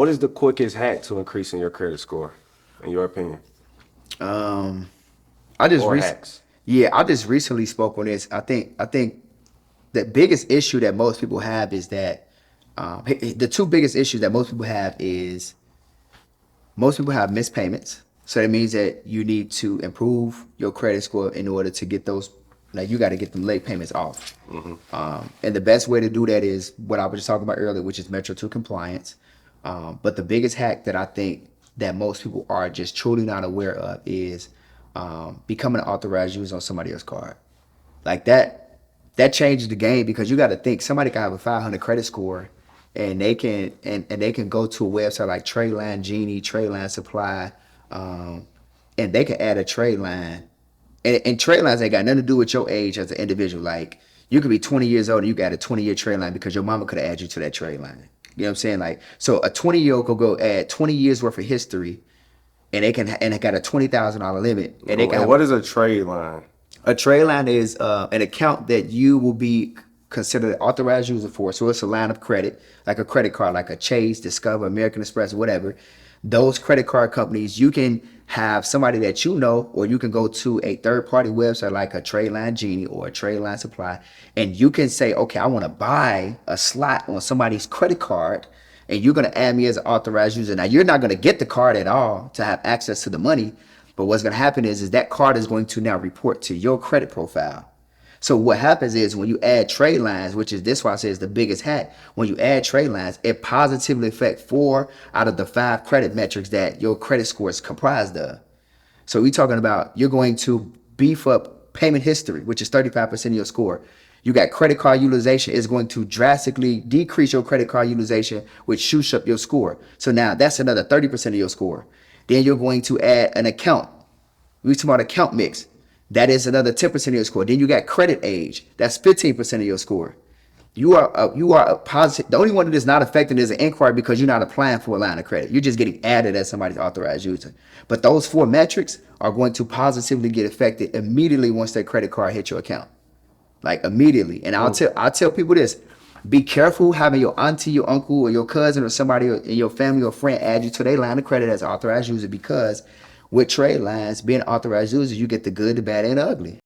What is the quickest hack to increasing your credit score, in your opinion, Um, I just or re- hacks? yeah, I just recently spoke on this. I think the biggest issue that most people have is that the two biggest issues that most people have is most people have missed payments. So that means that you need to improve your credit score in order to get those. Like you got to get them late payments off. And the best way to do that is what I was just talking about earlier, which is Metro 2 compliance. But the biggest hack that I think that most people are just truly not aware of is becoming an authorized user on somebody else's card. Like that changes the game because you got to think somebody can have a 500 credit score and they can go to a website like Trade Genie, Trade Supply, and they can add a trade line. And trade lines ain't got nothing to do with your age as an individual. Like you could be 20 years old and you got a 20-year trade line because your mama could add you to that trade line. You know what I'm saying? Like so a 20-year-old could go add 20 years worth of history and it got a $20,000 limit and they can And have what is a trade line? a trade line is an account that you will be considered an authorized user for. So it's a line of credit, like a credit card, like a Chase, Discover, American Express, whatever. Those credit card companies, you can have somebody that you know, or you can go to a third party website like a Trade Genie or a Trade Supply, and you can say, okay, I want to buy a slot on somebody's credit card, and you're going to add me as an authorized user. Now, you're not going to get the card at all to have access to the money, but what's going to happen is that card is going to now report to your credit profile. So what happens is when you add trade lines, which is this why I say is the biggest hack, when you add trade lines, it positively affects 4 out of the 5 credit metrics that your credit score is comprised of. So we're talking about you're going to beef up payment history, which is 35% of your score. You got credit card utilization is going to drastically decrease your credit card utilization, which shoots up your score. So now that's another 30% of your score. Then you're going to add an account. We talk about account mix. That is another 10% of your score. Then you got credit age. That's 15% of your score. You are a positive. The only one that is not affecting is an inquiry because you're not applying for a line of credit. You're just getting added as somebody's authorized user. But those 4 metrics are going to positively get affected immediately once that credit card hits your account. Like immediately. And I'll tell people this. Be careful having your auntie, your uncle, or your cousin, or somebody in your family or friend add you to their line of credit as an authorized user because with trade lines, being authorized users, you get the good, the bad, and the ugly.